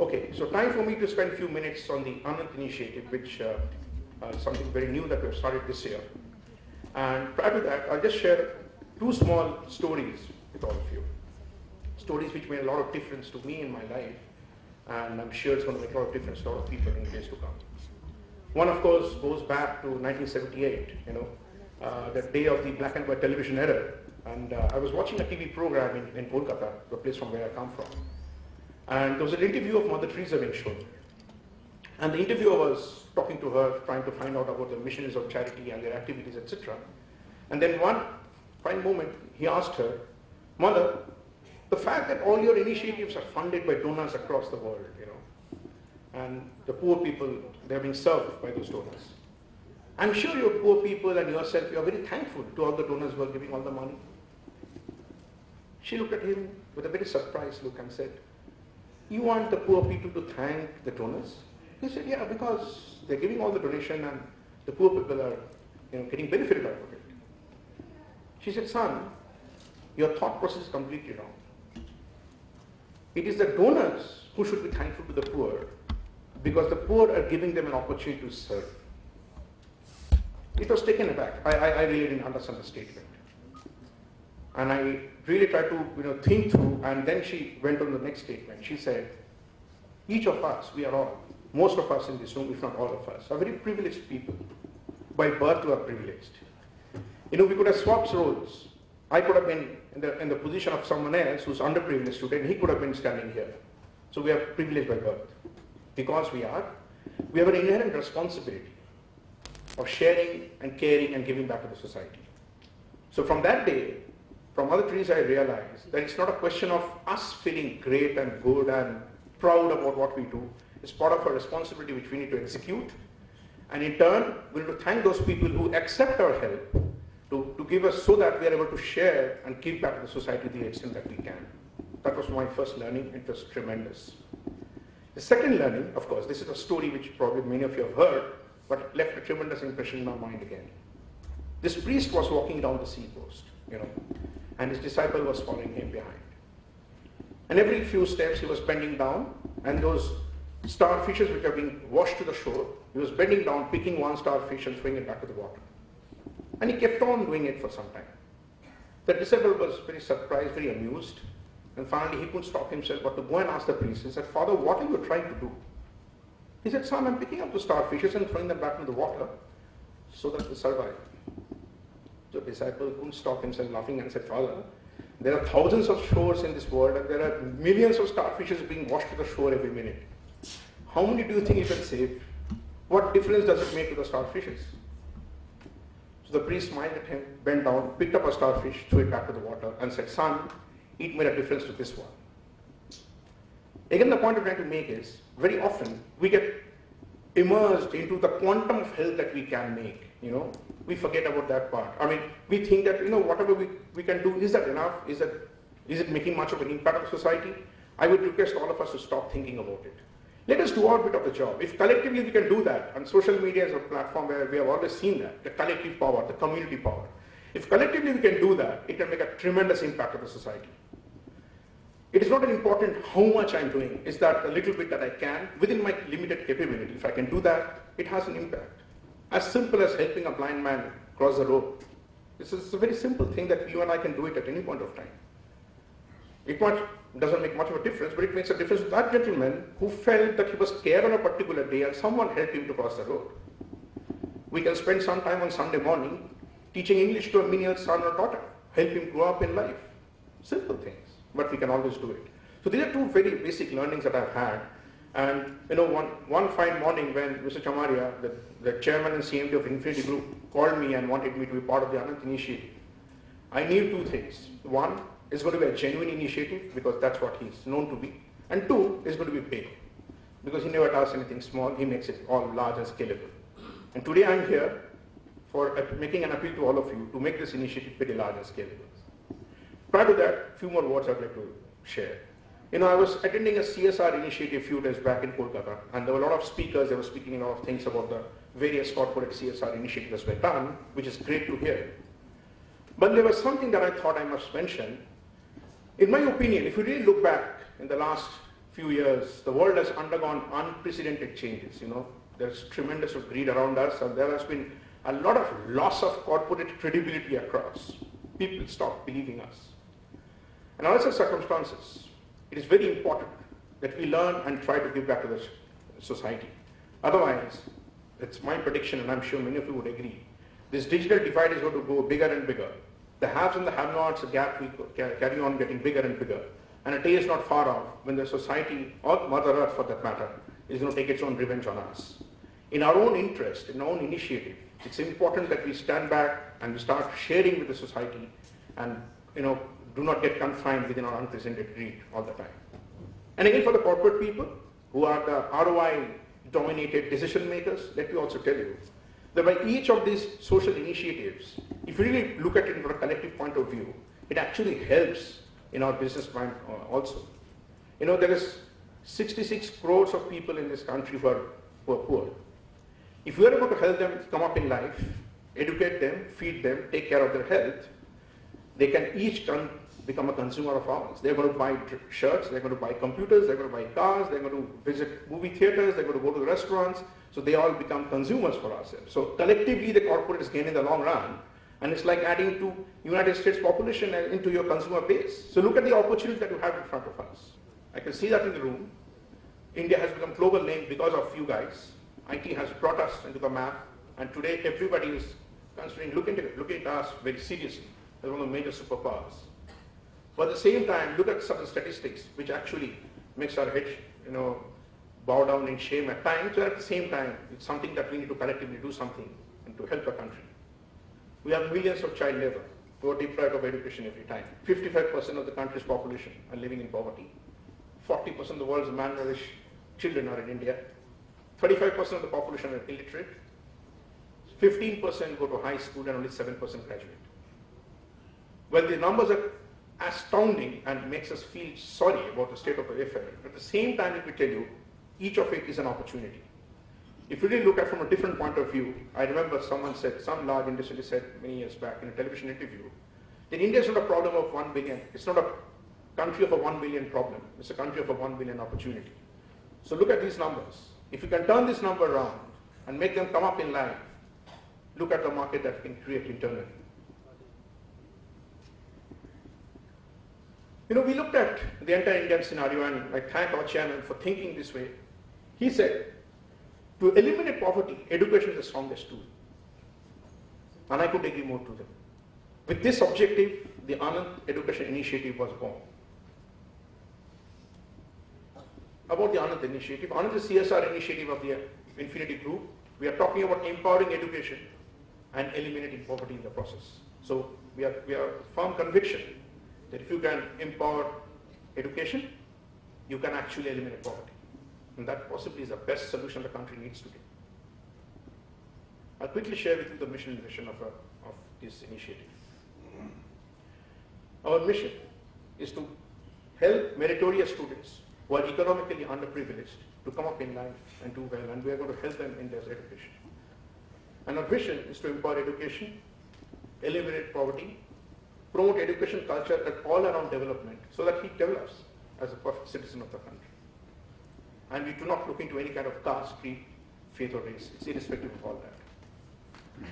Okay, so time for me to spend a few minutes on the Anant initiative, which is something very new that we've started this year. And prior to that, I'll just share two small stories with all of you. Stories which made a lot of difference to me in my life, and I'm sure it's going to make a lot of difference to a lot of people in the days to come. One, of course, goes back to 1978, the day of the black and white television era. And I was watching a TV program in Kolkata, the place from where I come from. And there was an interview of Mother Teresa being shown. And the interviewer was talking to her, trying to find out about the missions of charity and their activities, etc. And then one fine moment, he asked her, Mother, the fact that all your initiatives are funded by donors across the world, and the poor people, they're being served by those donors. I'm sure your poor people and yourself, you're very thankful to all the donors who are giving all the money. She looked at him with a very surprised look and said, you want the poor people to thank the donors? He said, yeah, because they're giving all the donation and the poor people are getting benefited out of it. She said, son, your thought process is completely wrong. It is the donors who should be thankful to the poor because the poor are giving them an opportunity to serve. It was taken aback. I really didn't understand the statement. And I really tried to think through, and then she went on the next statement. She said, each of us, we are all, most of us in this room, if not all of us, are very privileged people. By birth, we are privileged. We could have swapped roles. I could have been in the position of someone else who's underprivileged today, and he could have been standing here. So we are privileged by birth. Because we have an inherent responsibility of sharing and caring and giving back to the society. So from that day, from Mother Teresa, I realized that it's not a question of us feeling great and good and proud about what we do. It's part of our responsibility which we need to execute. And in turn, we need to thank those people who accept our help to give us so that we are able to share and give back to the society to the extent that we can. That was my first learning. It was tremendous. The second learning, of course, this is a story which probably many of you have heard, but left a tremendous impression in my mind again. This priest was walking down the seacoast, and his disciple was following him behind. And every few steps he was bending down, and those starfishes which are being washed to the shore, he was bending down, picking one starfish and throwing it back to the water. And he kept on doing it for some time. The disciple was very surprised, very amused. And finally, he couldn't stop himself but to go and ask the priest. He said, Father, what are you trying to do? He said, son, I'm picking up the starfishes and throwing them back into the water so that they survive. The disciple couldn't stop himself laughing and said, Father, there are thousands of shores in this world and there are millions of starfishes being washed to the shore every minute. How many do you think you can save? What difference does it make to the starfishes? So the priest smiled at him, bent down, picked up a starfish, threw it back to the water and said, son, it made a difference to this one. Again, the point I'm trying to make is, very often we get immersed into the quantum of health that we can make. We forget about that part. I mean, we think that, whatever we can do, is that enough? Is it making much of an impact on society? I would request all of us to stop thinking about it. Let us do our bit of the job. If collectively we can do that, and social media is a platform where we have always seen that, the collective power, the community power. If collectively we can do that, it can make a tremendous impact on the society. It is not important how much I'm doing, it's that a little bit that I can, within my limited capability. If I can do that, it has an impact. As simple as helping a blind man cross the road. This is a very simple thing that you and I can do it at any point of time. It doesn't make much of a difference, but it makes a difference to that gentleman who felt that he was scared on a particular day and someone helped him to cross the road. We can spend some time on Sunday morning teaching English to a menial son or daughter, help him grow up in life. Simple things, but we can always do it. So these are two very basic learnings that I've had. And one fine morning when Mr. Chamaria, the chairman and CMD of Infinity Group, called me and wanted me to be part of the Anant initiative, I knew two things. One, it's going to be a genuine initiative because that's what he's known to be. And two, it's going to be big because he never does anything small, he makes it all large and scalable. And today I'm here for making an appeal to all of you to make this initiative very large and scalable. Prior to that, a few more words I'd like to share. I was attending a CSR initiative a few days back in Kolkata, and there were a lot of speakers, they were speaking a lot of things about the various corporate CSR initiatives were done, which is great to hear. But there was something that I thought I must mention. In my opinion, if you really look back in the last few years, the world has undergone unprecedented changes. There's tremendous greed around us, and there has been a lot of loss of corporate credibility across. People stop believing us. And under such circumstances, it is very important that we learn and try to give back to the society. Otherwise, it's my prediction, and I'm sure many of you would agree, this digital divide is going to go bigger and bigger. The haves and the have-nots, the gap will carry on getting bigger and bigger. And a day is not far off when the society, or Mother Earth for that matter, is going to take its own revenge on us. In our own interest, in our own initiative, it's important that we stand back and we start sharing with the society and do not get confined within our unprecedented greed all the time. And again, for the corporate people who are the ROI-dominated decision makers, let me also tell you that by each of these social initiatives, if you really look at it from a collective point of view, it actually helps in our business plan also. There is 66 crores of people in this country who are poor. If we are able to help them come up in life, educate them, feed them, take care of their health, they can each become a consumer of ours. They're going to buy shirts, they're going to buy computers, they're going to buy cars, they're going to visit movie theaters, they're going to go to the restaurants, so they all become consumers for ourselves. So collectively, the corporates gain in the long run, and it's like adding to United States population and into your consumer base. So look at the opportunity that you have in front of us. I can see that in the room. India has become global name because of you guys. IT has brought us into the map, and today everybody is considering looking at us very seriously as one of the major superpowers. But at the same time, look at certain statistics which actually makes our head, bow down in shame at times. So at the same time, it's something that we need to collectively do something and to help the country. We have millions of child labor who are deprived of education every time. 55% of the country's population are living in poverty. 40% of the world's malnourished children are in India. 35% of the population are illiterate. 15% go to high school and only 7% graduate. Well, the numbers are astounding and makes us feel sorry about the state of the affair. At the same time, let me tell you, each of it is an opportunity. If you really look at it from a different point of view, I remember some large industry said many years back in a television interview, that India is not a problem of 1 billion. It's not a country of a 1 billion problem. It's a country of a 1 billion opportunity. So look at these numbers. If you can turn this number around and make them come up in line, look at the market that we can create internally. We looked at the entire Indian scenario, and I thank our chairman for thinking this way. He said, to eliminate poverty, education is the strongest tool. And I could agree more to them. With this objective, the Anand Education Initiative was born. About the Anand Initiative, Anand is the CSR initiative of the Infinity Group. We are talking about empowering education and eliminating poverty in the process. So we are firm conviction that if you can empower education, you can actually eliminate poverty. And that possibly is the best solution the country needs today. I'll quickly share with you the mission and vision of this initiative. Our mission is to help meritorious students who are economically underprivileged to come up in life and do well, and we are going to help them in their education. And our vision is to empower education, eliminate poverty, promote education culture at all around development so that he develops as a perfect citizen of the country. And we do not look into any kind of caste, creed, faith or race. It's irrespective of all that.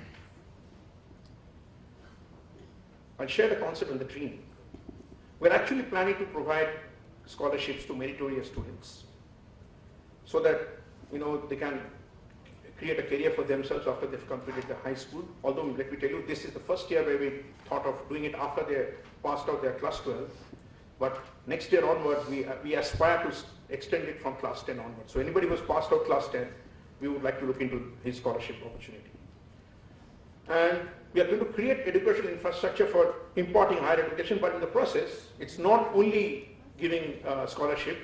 I'll share the concept and the dream. We're actually planning to provide scholarships to meritorious students so that they can create a career for themselves after they've completed the high school. Although, let me tell you, this is the first year where we thought of doing it after they passed out their class 12. But next year onwards, we aspire to extend it from class 10 onwards. So anybody who's passed out class 10, we would like to look into his scholarship opportunity. And we are going to create educational infrastructure for imparting higher education, but in the process, it's not only giving scholarship.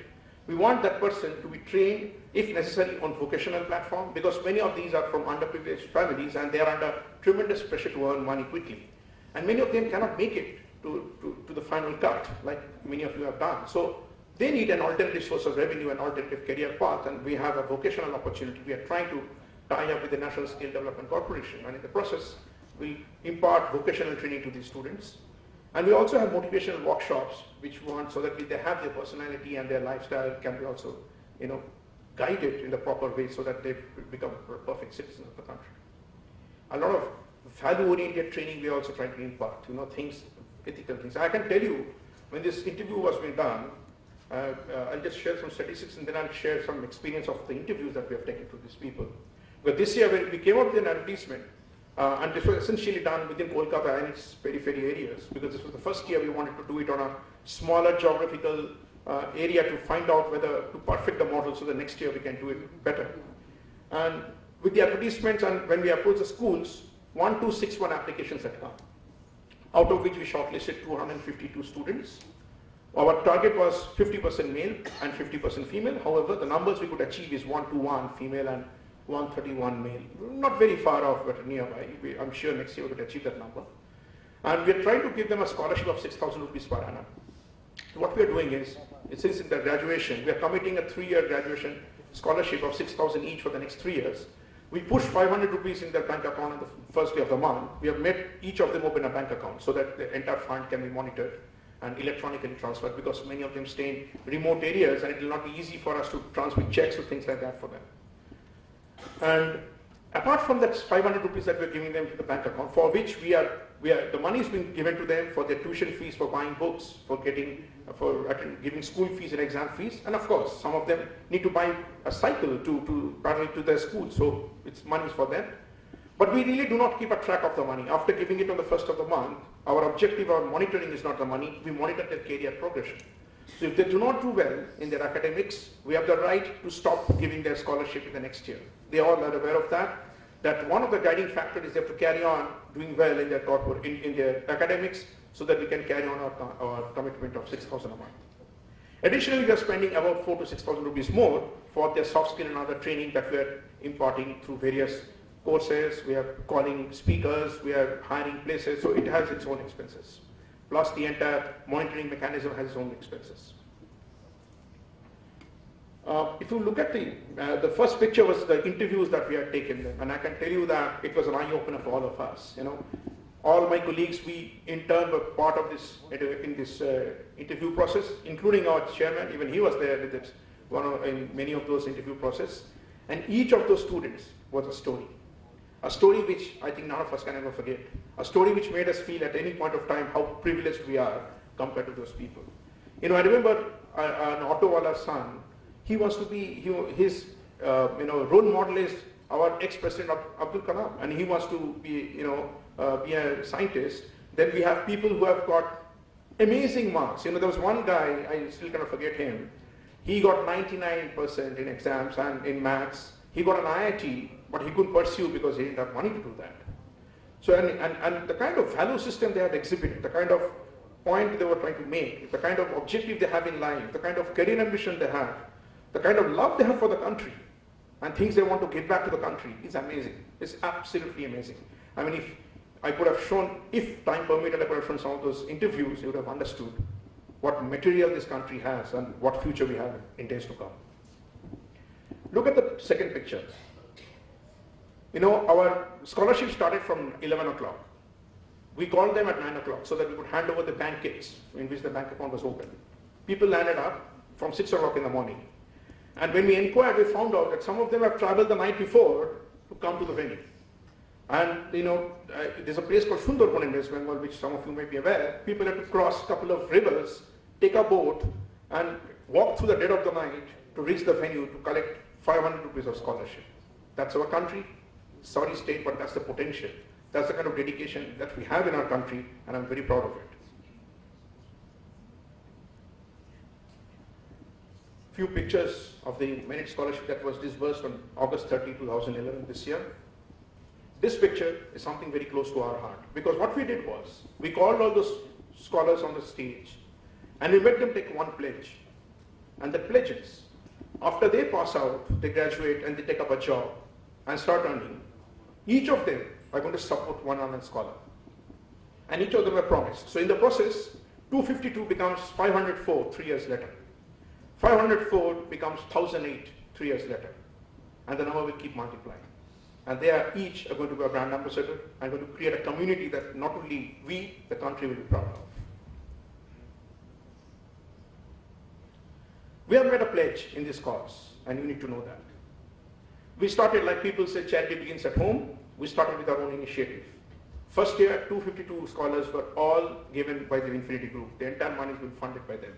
We want that person to be trained, if necessary, on vocational platform, because many of these are from underprivileged families and they are under tremendous pressure to earn money quickly. And many of them cannot make it to the final cut, like many of you have done. So they need an alternative source of revenue, an alternative career path, and we have a vocational opportunity. We are trying to tie up with the National Skill Development Corporation, and in the process, we impart vocational training to these students. And we also have motivational workshops, which we want so that they have their personality and their lifestyle can be also, guided in the proper way so that they become perfect citizens of the country. A lot of value-oriented training we also try to impart, things, ethical things. I can tell you, when this interview was being done, I'll just share some statistics and then I'll share some experience of the interviews that we have taken to these people. But this year, when we came up with an advertisement, and this was essentially done within Kolkata and its periphery areas, because this was the first year we wanted to do it on a smaller geographical area to find out whether to perfect the model so the next year we can do it better. And with the advertisements and when we approached the schools, 1261 applications had come, out of which we shortlisted 252 students. Our target was 50% male and 50% female. However, the numbers we could achieve is 1:1 female and 131 male. Not very far off, but nearby. I'm sure next year we could achieve that number. And we're trying to give them a scholarship of 6,000 rupees per annum. What we're doing is, since in the graduation, we're committing a 3-year graduation scholarship of 6,000 each for the next 3 years. We push 500 rupees in their bank account on the first day of the month. We have made each of them open a bank account so that the entire fund can be monitored and electronically transferred, because many of them stay in remote areas and it will not be easy for us to transmit checks or things like that for them. And apart from that 500 rupees that we're giving them to the bank account, for which the money is being given to them for their tuition fees, for buying books, for giving school fees and exam fees, and of course some of them need to buy a cycle to travel to their school, so it's money for them. But we really do not keep a track of the money. After giving it on the first of the month, our objective of monitoring is not the money, we monitor their career progression. So if they do not do well in their academics, we have the right to stop giving their scholarship in the next year. They all are aware of that one of the guiding factors is they have to carry on doing well in their academics so that we can carry on our commitment of 6,000 a month. Additionally, we are spending about 4,000 to 6,000 rupees more for their soft skill and other training that we are imparting through various courses. We are calling speakers, we are hiring places, so it has its own expenses. Plus the entire monitoring mechanism has its own expenses. If you look at the first picture was the interviews that we had taken them, and I can tell you that it was an eye-opener for all of us. All my colleagues, we in turn were part of this interview process, including our chairman. Even he was there with it, in many of those interview processes. And each of those students was a story which I think none of us can ever forget. A story which made us feel at any point of time how privileged we are compared to those people. I remember an auto wala's son. He wants to be, his role model is our ex-president Abdul Kalam, and he wants to be, be a scientist. Then we have people who have got amazing marks. There was one guy, I still cannot forget him. He got 99% in exams and in maths. He got an IIT, but he couldn't pursue because he didn't have money to do that. So, and the kind of value system they have exhibited, the kind of point they were trying to make, the kind of objective they have in life, the kind of career ambition they have, the kind of love they have for the country, and things they want to give back to the country is amazing. It's absolutely amazing. I mean, if I could have shown, if time permitted, I could have shown some of those interviews, you would have understood what material this country has and what future we have in days to come. Look at the second picture. Our scholarship started from 11 o'clock. We called them at 9 o'clock so that we could hand over the bank kits in which the bank account was open. People landed up from 6 o'clock in the morning. And when we inquired, we found out that some of them have traveled the night before to come to the venue. And there's a place called Sundarban in West Bengal, which some of you may be aware. People have to cross a couple of rivers, take a boat, and walk through the dead of the night to reach the venue to collect 500 rupees of scholarship. That's our country. Sorry state, but that's the potential. That's the kind of dedication that we have in our country, and I'm very proud of it. Few pictures of the merit scholarship that was disbursed on August 30, 2011 this year. This picture is something very close to our heart, because what we did was, we called all those scholars on the stage and we made them take one pledge. And the pledges, after they pass out, they graduate and they take up a job and start earning, each of them are going to support one another scholar. And each of them are promised. So in the process, 252 becomes 504 3 years later. 504 becomes 1008 3 years later. And the number will keep multiplying. And they are each going to be a brand ambassador and going to create a community that not only we, the country, will be proud of. We have made a pledge in this cause, and you need to know that. We started, like people say, charity begins at home. We started with our own initiative. First year, 252 scholars were all given by the Infinity Group. The entire money has been funded by them.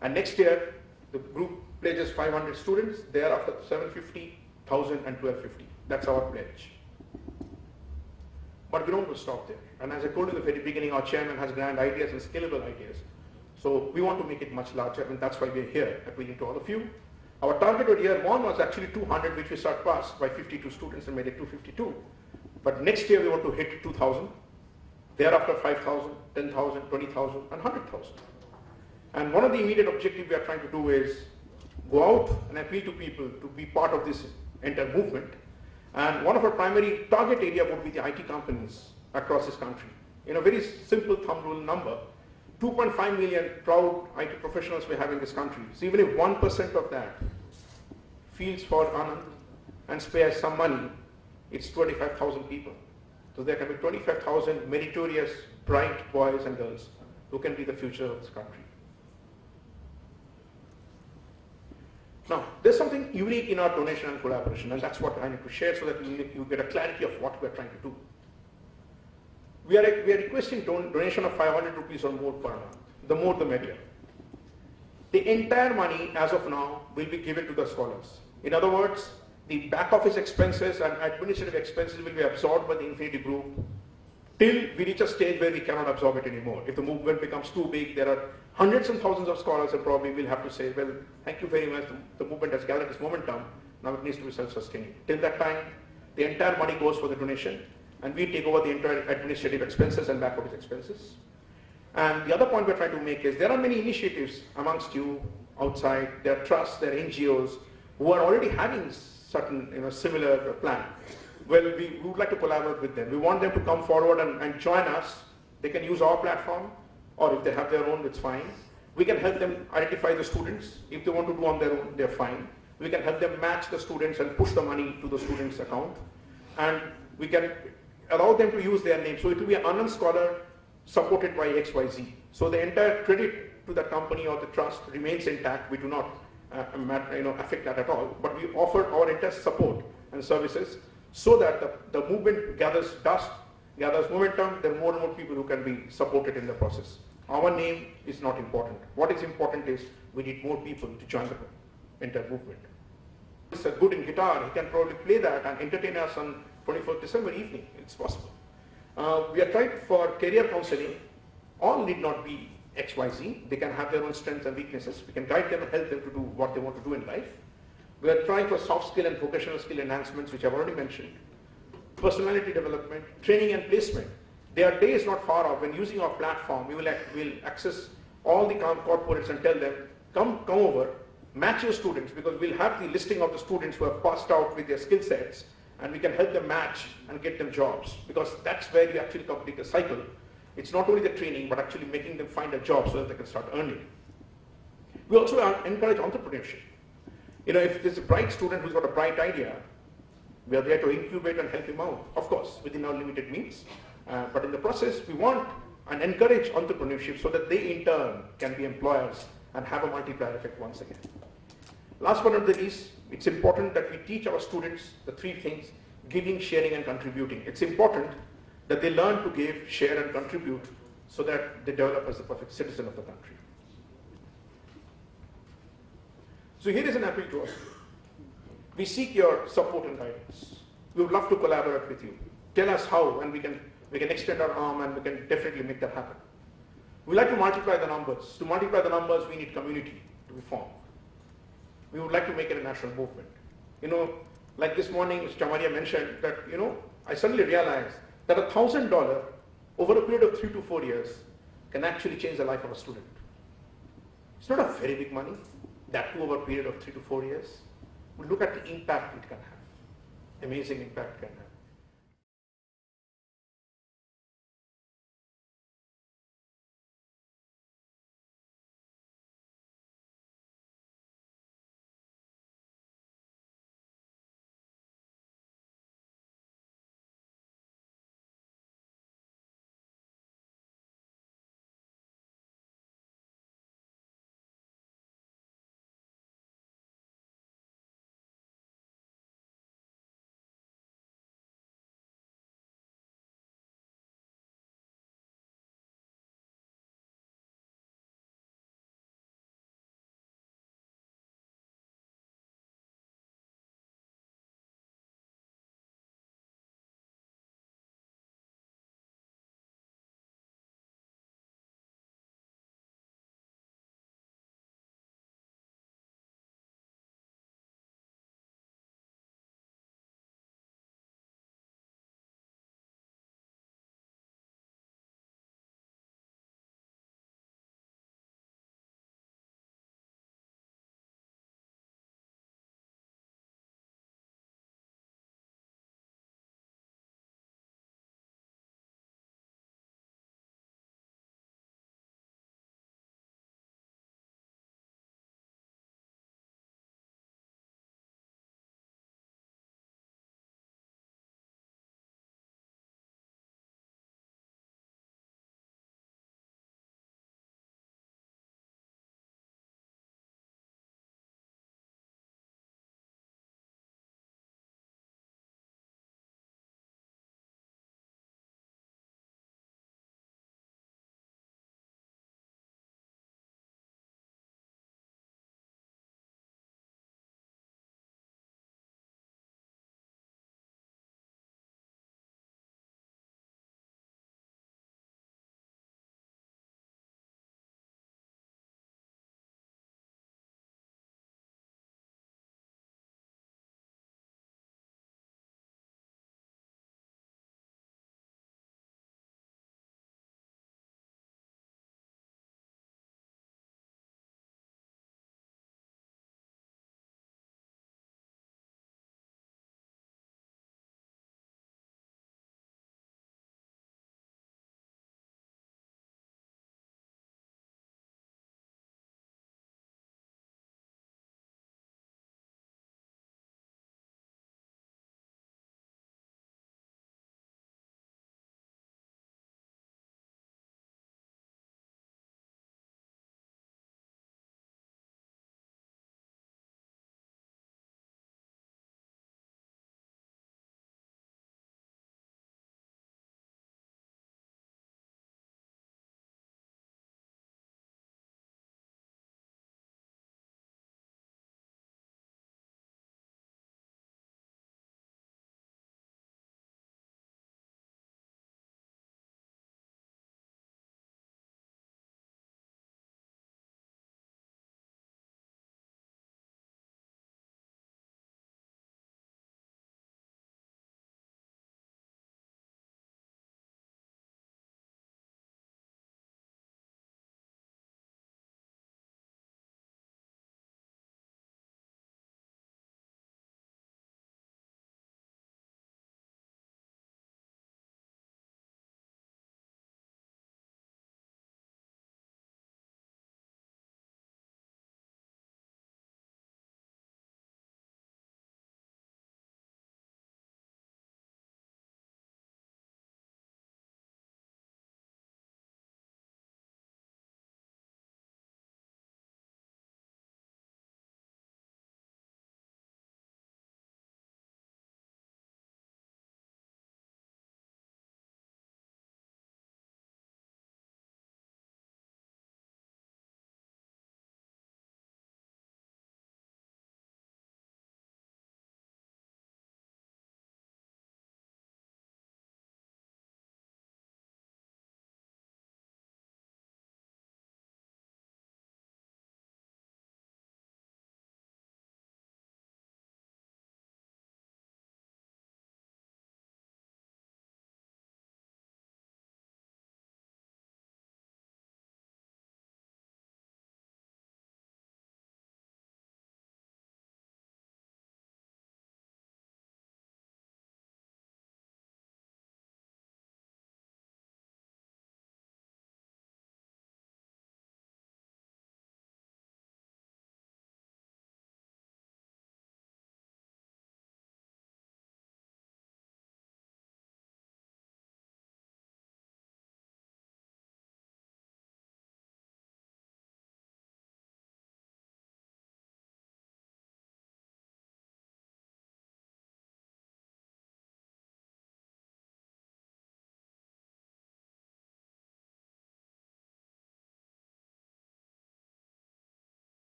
And next year, the group pledges 500 students. Thereafter, 750, 1,000, and 1,250. That's our pledge. But we don't want to stop there. And as I told you at the very beginning, our chairman has grand ideas and scalable ideas. So we want to make it much larger, and that's why we're here, appealing to all of you. Our target for year one was actually 200, which we surpassed by 52 students and made it 252. But next year we want to hit 2,000. Thereafter 5,000, 10,000, 20,000, and 100,000. And one of the immediate objectives we are trying to do is go out and appeal to people to be part of this entire movement. And one of our primary target area would be the IT companies across this country. In a very simple thumb rule number, 2.5 million proud IT professionals we have in this country. So even if 1% of that feels for Anand and spares some money, it's 25,000 people. So there can be 25,000 meritorious, bright boys and girls who can be the future of this country. Now, there's something unique in our donation and collaboration, and that's what I need to share so that you get a clarity of what we're trying to do. We are requesting donation of 500 rupees or more per month. The more the merrier. The entire money as of now will be given to the scholars. In other words, the back office expenses and administrative expenses will be absorbed by the Infinity Group till we reach a stage where we cannot absorb it anymore. If the movement becomes too big, there are hundreds and thousands of scholars and probably we'll have to say, well, thank you very much, the movement has gathered this momentum, now it needs to be self-sustaining. Till that time, the entire money goes for the donation, and we take over the entire administrative expenses and back office expenses. And the other point we're trying to make is there are many initiatives amongst you outside, there are trusts, there are NGOs who are already having certain similar plan. Well, we would like to collaborate with them. We want them to come forward and join us. They can use our platform, or if they have their own, it's fine. We can help them identify the students. If they want to do on their own, they're fine. We can help them match the students and push the money to the students' account. And we can allow them to use their name. So it will be an Anand Scholar supported by XYZ. So the entire credit to the company or the trust remains intact. We do not affect that at all. But we offer our entire support and services so that the movement gathers dust, gathers momentum. There are more and more people who can be supported in the process. Our name is not important. What is important is we need more people to join the entire movement. He's good in guitar. He can probably play that and entertain us on 24th December evening. It's possible. We are trying for career counseling. All need not be XYZ. They can have their own strengths and weaknesses. We can guide them and help them to do what they want to do in life. We are trying for soft skill and vocational skill enhancements, which I've already mentioned. Personality development, training and placement. There are days not far off when using our platform, we will access all the corporates and tell them, come over, match your students, because we'll have the listing of the students who have passed out with their skill sets, and we can help them match and get them jobs, because that's where you actually complete the cycle. It's not only the training, but actually making them find a job so that they can start earning. We also encourage entrepreneurship. If there's a bright student who's got a bright idea, we are there to incubate and help him out, of course, within our limited means. But in the process, we want and encourage entrepreneurship so that they in turn can be employers and have a multiplier effect once again. Last but not the least, it's important that we teach our students the three things: giving, sharing, and contributing. It's important that they learn to give, share, and contribute so that they develop as the perfect citizen of the country. So here is an appeal to us. We seek your support and guidance. We would love to collaborate with you. Tell us how, and we can extend our arm and we can definitely make that happen. We like to multiply the numbers. To multiply the numbers, we need community to be formed. We would like to make it a national movement. Like this morning, Mr. Chamaria mentioned that, I suddenly realized that $1,000 over a period of 3 to 4 years can actually change the life of a student. It's not a very big money, that too over a period of 3 to 4 years. We look at the impact it can have. Amazing impact it can have.